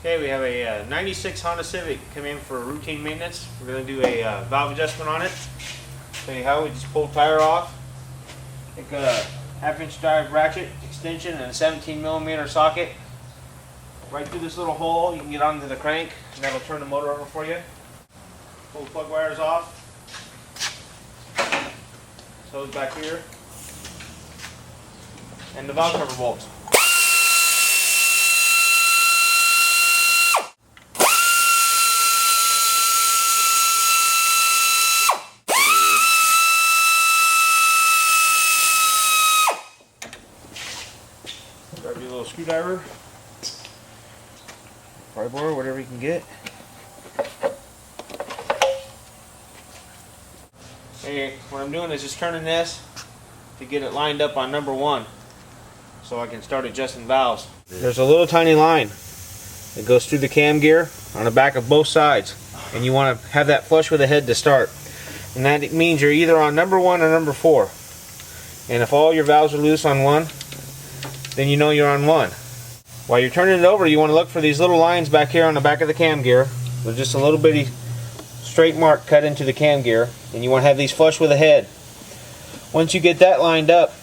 Okay, we have a 96 Honda Civic come in for routine maintenance. We're going to do a valve adjustment on it. Show you how. We just pull the tire off. Take a 1/2-inch drive ratchet extension and a 17mm socket. Right through this little hole, you can get onto the crank, and that'll turn the motor over for you. Pull the plug wires off. Hose back here. And the valve cover bolts. Grab your little screwdriver, pry bore, whatever you can get. Okay, what I'm doing is just turning this to get it lined up on number 1, so I can start adjusting valves. There's a little tiny line that goes through the cam gear on the back of both sides, and you want to have that flush with the head to start. And that means you're either on number 1 or number 4. And if all your valves are loose on 1, then you know you're on 1. While you're turning it over, you want to look for these little lines back here on the back of the cam gear. There's just a little bitty straight mark cut into the cam gear, and you want to have these flush with the head. Once you get that lined up,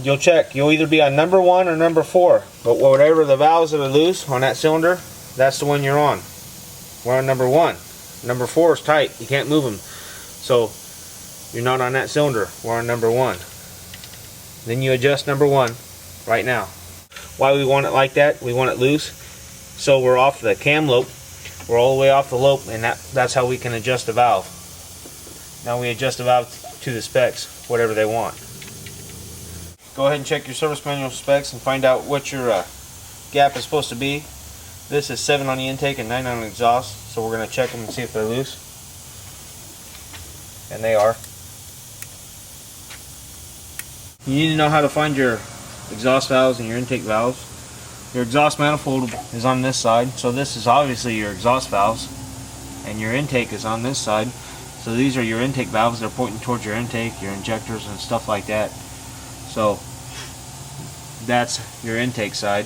you'll check. You'll either be on number 1 or number 4, but whatever the valves that are loose on that cylinder, that's the one you're on. We're on number 1. Number 4 is tight. You can't move them. So you're not on that cylinder. We're on number 1. Then you adjust number 1 right now. Why we want it like that? We want it loose, so we're off the cam lope. We're all the way off the lope, and that's how we can adjust the valve. Now we adjust the valve to the specs, whatever they want. Go ahead and check your service manual specs and find out what your gap is supposed to be. This is 7 on the intake and 9 on the exhaust, so we're going to check them and see if they're loose. And they are. You need to know how to find your exhaust valves and your intake valves. Your exhaust manifold is on this side, so this is obviously your exhaust valves, and your intake is on this side, so these are your intake valves. They're pointing towards your intake, your injectors and stuff like that. So that's your intake side.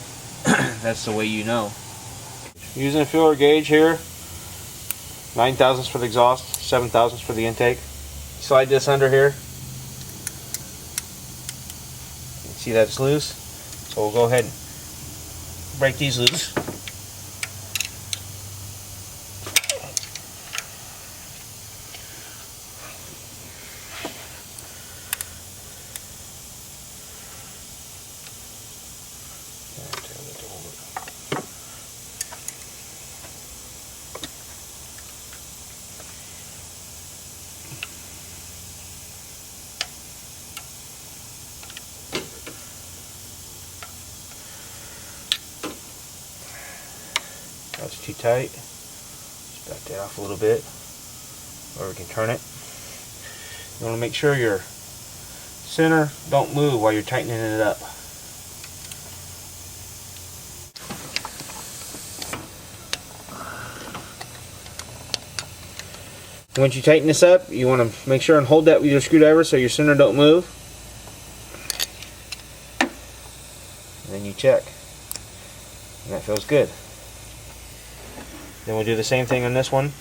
That's the way you know. Using a feeler gauge here, 9 thousandths for the exhaust, 7 thousandths for the intake. Slide this under here. See that it's loose, so we'll go ahead and break these loose. That's too tight. Just back that off a little bit, or we can turn it. You want to make sure your center don't move while you're tightening it up. Once you tighten this up, you want to make sure and hold that with your screwdriver so your center don't move. And then you check. And that feels good. Then we'll do the same thing on this one.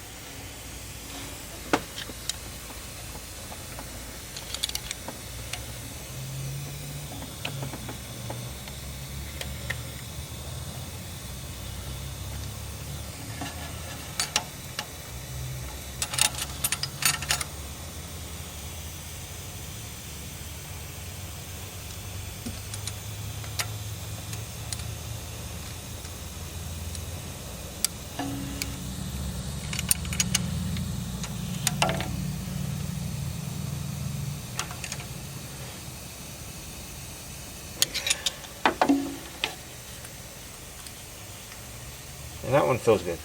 And that one feels good.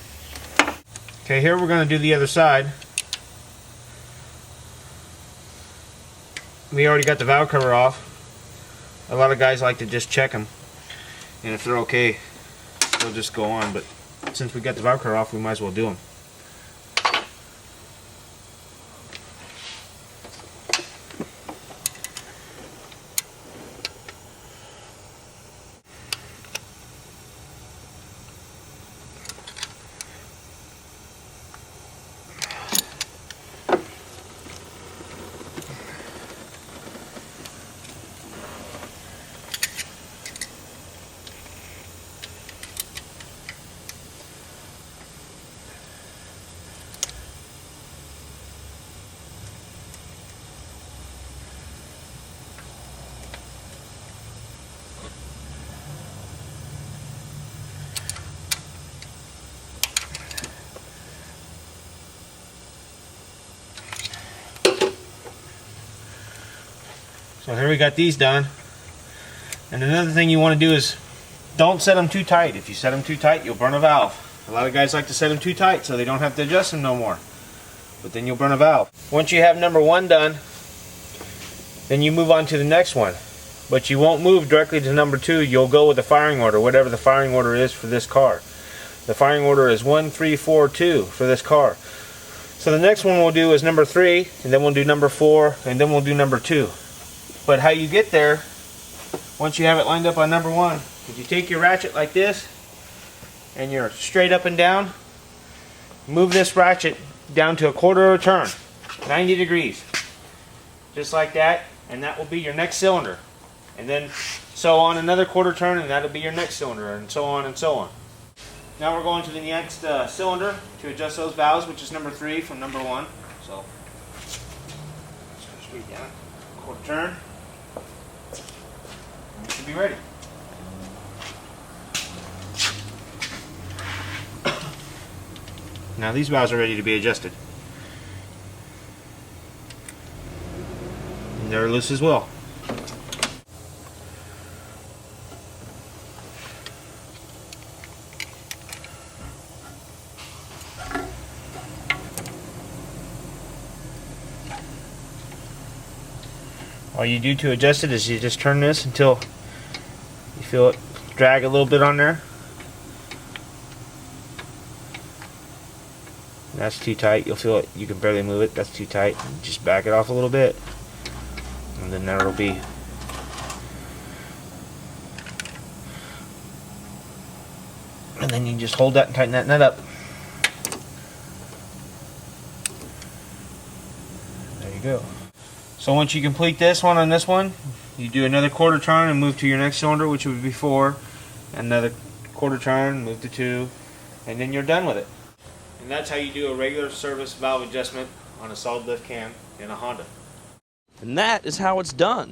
Okay, here we're going to do the other side. We already got the valve cover off. A lot of guys like to just check them, and if they're okay, they'll just go on. But since we got the valve cover off, we might as well do them. So here we got these done. And another thing you want to do is don't set them too tight. If you set them too tight, you'll burn a valve. A lot of guys like to set them too tight so they don't have to adjust them no more. But then you'll burn a valve. Once you have number 1 done, then you move on to the next one. But you won't move directly to number 2. You'll go with the firing order, whatever the firing order is for this car. The firing order is 1, 3, 4, 2 for this car. So the next one we'll do is number 3, and then we'll do number 4, and then we'll do number 2. But how you get there, once you have it lined up on number 1, if you take your ratchet like this, and you're straight up and down, move this ratchet down to a quarter of a turn, 90 degrees. Just like that, and that will be your next cylinder. And then so on another quarter turn, and that'll be your next cylinder, and so on and so on. Now we're going to the next cylinder to adjust those valves, which is number 3 from number 1. So, let's go straight down, quarter turn, and we should be ready. Now these valves are ready to be adjusted. And they're loose as well. All you do to adjust it is you just turn this until you feel it drag a little bit on there. That's too tight. You'll feel it. You can barely move it. That's too tight. Just back it off a little bit, and then that'll be. And then you just hold that and tighten that nut up. There you go. So once you complete this one on this one, you do another quarter turn and move to your next cylinder, which would be 4. Another quarter turn, move to 2, and then you're done with it. And that's how you do a regular service valve adjustment on a solid lift cam in a Honda. And that is how it's done.